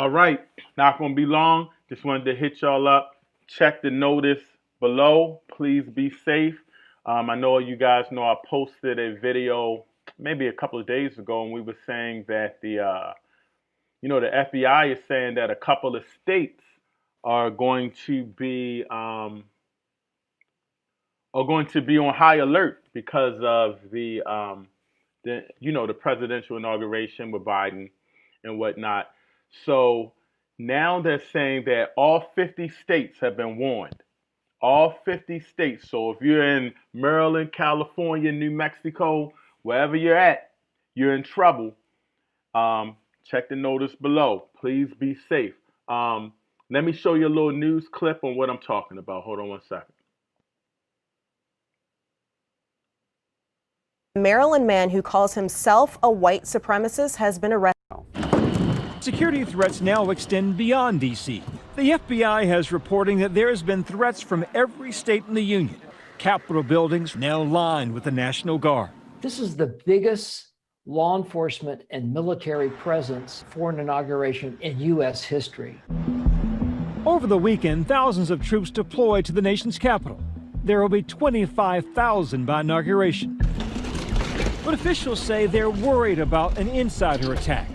All right, not going to be long. Just wanted to hit y'all up. Check the notice below. Please be safe. I know you guys know I posted a video maybe a couple of days ago, and we were saying that the FBI is saying that a couple of states are going to be on high alert because of the presidential inauguration with Biden and whatnot. So now they're saying that all 50 states have been warned. All 50 states. So if you're in Maryland, California, New Mexico, wherever you're at, you're in trouble. Check the notice below. Please be safe. Let me show you a little news clip on what I'm talking about. Hold on one second. A Maryland man who calls himself a white supremacist has been arrested. Security threats now extend beyond D.C. The FBI has reporting that there has been threats from every state in the union. Capitol buildings now lined with the National Guard. This is the biggest law enforcement and military presence for an inauguration in U.S. history. Over the weekend, thousands of troops deployed to the nation's capital. There will be 25,000 by inauguration. But officials say they're worried about an insider attack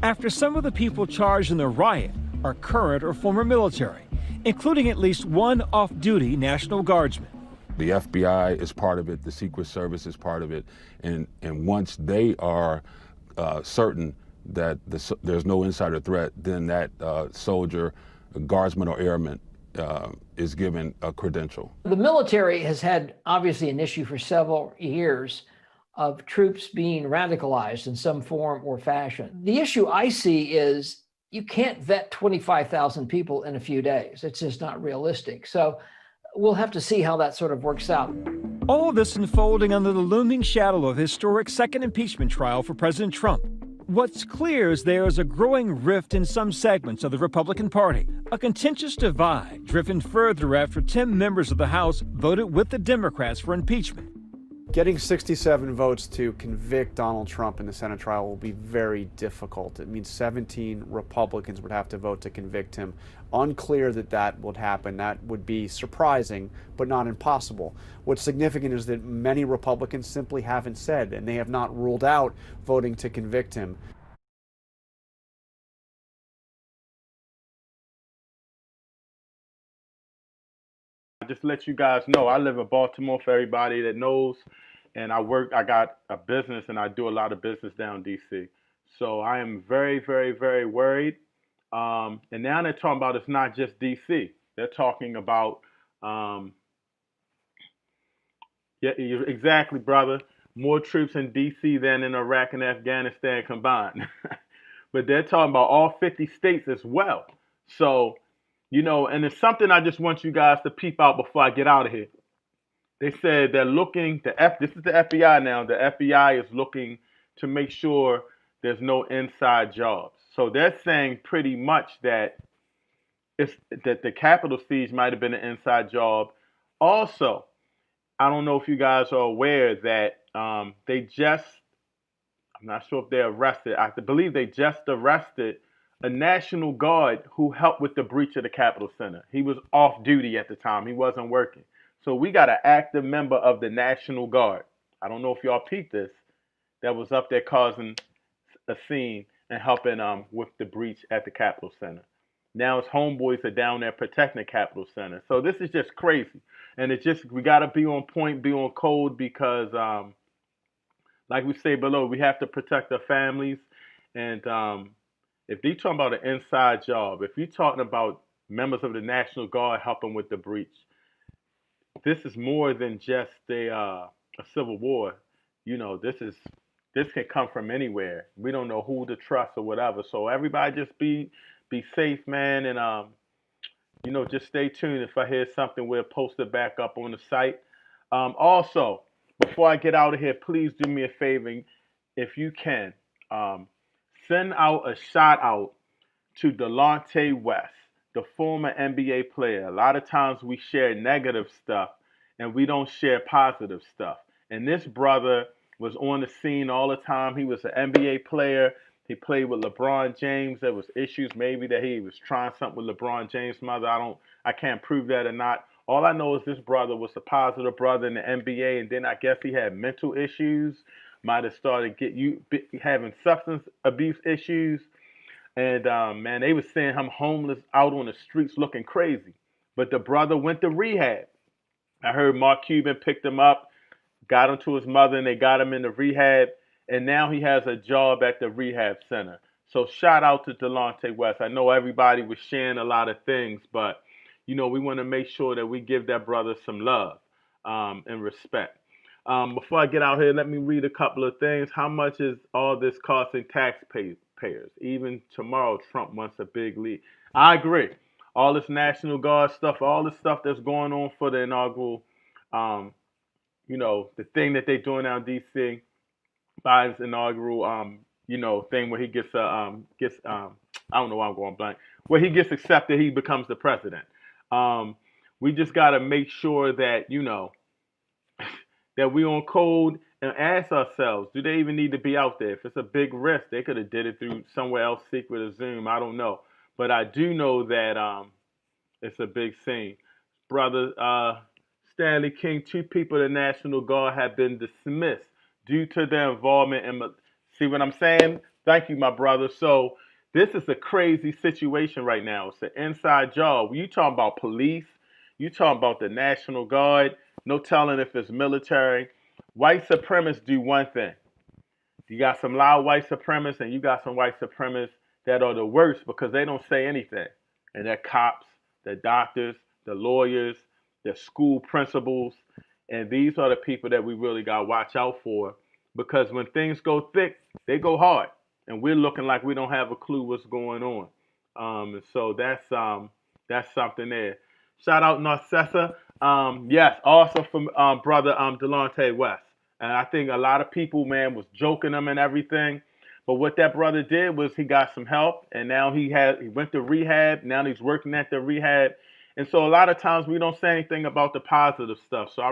after some of the people charged in the riot are current or former military, including at least one off-duty National Guardsman. The FBI is part of it, the Secret Service is part of it, and once they are certain that there's no insider threat, then that soldier, guardsman or airman is given a credential. The military has had obviously an issue for several years of troops being radicalized in some form or fashion. The issue I see is you can't vet 25,000 people in a few days. It's just not realistic. So we'll have to see how that sort of works out. All of this unfolding under the looming shadow of a historic second impeachment trial for President Trump. What's clear is there is a growing rift in some segments of the Republican Party, a contentious divide driven further after 10 members of the House voted with the Democrats for impeachment. Getting 67 votes to convict Donald Trump in the Senate trial will be very difficult. It means 17 Republicans would have to vote to convict him. Unclear that would happen. That would be surprising, but not impossible. What's significant is that many Republicans simply haven't said, and they have not ruled out voting to convict him. Just to let you guys know, I live in Baltimore for everybody that knows, and I got a business, and I do a lot of business down in D.C. So I am very, very, very worried. And now they're talking about it's not just D.C. They're talking about, yeah, exactly, brother, more troops in D.C. than in Iraq and Afghanistan combined. But they're talking about all 50 states as well. So, and it's something I just want you guys to peep out before I get out of here. They said they're looking, this is the FBI now, the FBI is looking to make sure there's no inside jobs. So they're saying pretty much that that the Capitol siege might have been an inside job. Also, I don't know if you guys are aware that I'm not sure if they're arrested. I believe they just arrested a National Guard who helped with the breach of the Capitol Center. He was off duty at the time. He wasn't working. So we got an active member of the National Guard. I don't know if y'all peeped this. That was up there causing a scene and helping with the breach at the Capitol Center. Now his homeboys are down there protecting the Capitol Center. So this is just crazy. And we got to be on point, be on code because, like we say below, we have to protect our families. And if you're talking about an inside job, if you're talking about members of the National Guard helping with the breach, this is more than just a civil war. This can come from anywhere. We don't know who to trust or whatever. So everybody just be safe, man, and just stay tuned. If I hear something, we'll post it back up on the site. Also, before I get out of here, please do me a favor, if you can. Send out a shout out to Delonte West, the former NBA player. A lot of times we share negative stuff and we don't share positive stuff. And this brother was on the scene all the time. He was an NBA player. He played with LeBron James. There was issues maybe that he was trying something with LeBron James' mother. I can't prove that or not. All I know is this brother was a positive brother in the NBA, and then I guess he had mental issues. Might have started having substance abuse issues, and man, they was seeing him homeless out on the streets looking crazy. But the brother went to rehab. I heard Mark Cuban picked him up, got him to his mother, and they got him into rehab. And now he has a job at the rehab center. So shout out to Delonte West. I know everybody was sharing a lot of things, but we want to make sure that we give that brother some love and respect. Before I get out here, let me read a couple of things. How much is all this costing taxpayers? Even tomorrow, Trump wants a big lead. I agree. All this National Guard stuff, all the stuff that's going on for the inaugural, the thing that they're doing now in D.C., Biden's inaugural, thing where he gets I don't know why I'm going blank, where he gets accepted, he becomes the president. We just got to make sure that, that we on code and ask ourselves, do they even need to be out there? If it's a big risk, they could have did it through somewhere else, secret or Zoom. I don't know. But I do know that it's a big scene. Brother Stanley King, 2 people in the National Guard have been dismissed due to their involvement in, see what I'm saying? Thank you, my brother. So this is a crazy situation right now. It's an inside job. You talking about police, you talking about the National Guard, no telling if it's military. White supremacists do one thing. You got some loud white supremacists and you got some white supremacists that are the worst because they don't say anything. And they're cops, they're doctors, they're lawyers, they're school principals. And these are the people that we really got to watch out for, because when things go thick, they go hard. And we're looking like we don't have a clue what's going on. And so that's something there. Shout out Narcissa. Yes, also from brother Delonte West. And I think a lot of people, man, was joking him and everything. But what that brother did was he got some help. And now he went to rehab. Now he's working at the rehab. And so a lot of times we don't say anything about the positive stuff. So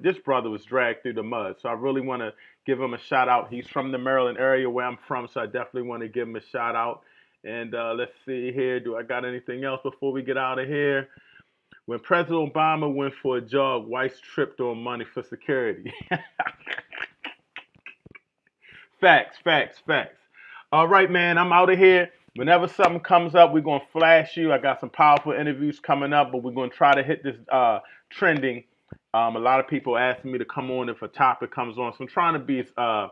this brother was dragged through the mud. So I really want to give him a shout out. He's from the Maryland area where I'm from. So I definitely want to give him a shout out. And let's see here. Do I got anything else before we get out of here? When President Obama went for a jog, whites tripped on money for security. Facts. All right, man, I'm out of here. Whenever something comes up, we're going to flash you. I got some powerful interviews coming up, but we're going to try to hit this trending. A lot of people asking me to come on if a topic comes on. So I'm trying to be, I'm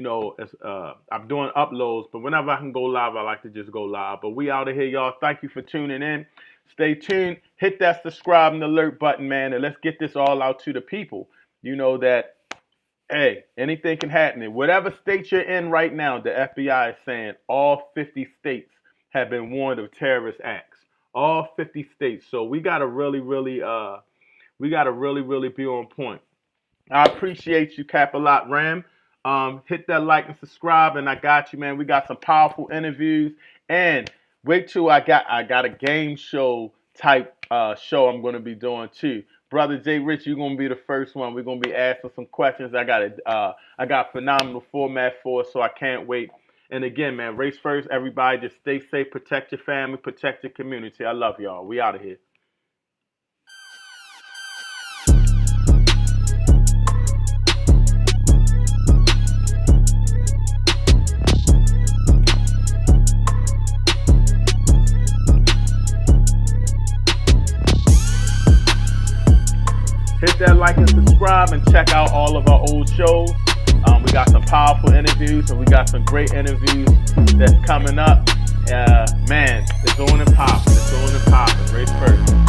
doing uploads, but whenever I can go live, I like to just go live. But we out of here, y'all. Thank you for tuning in. Stay tuned. Hit that subscribe and alert button, man, and let's get this all out to the people. You know that, hey, anything can happen. In whatever state you're in right now, the FBI is saying all 50 states have been warned of terrorist acts. All 50 states. So we gotta really be on point. I appreciate you, Cap-A-Lot Ram. Hit that like and subscribe, and I got you, man. We got some powerful interviews, and wait till I got a game show type show I'm gonna be doing too. Brother Jay Rich, you're gonna be the first one. We're gonna be asking some questions. I got phenomenal format for it, so I can't wait. And again, man, race first. Everybody, just stay safe, protect your family, protect your community. I love y'all. We out of here. Hit that like and subscribe and check out all of our old shows. We got some powerful interviews and we got some great interviews that's coming up. Man, it's on and popping. It's on and popping. Race first.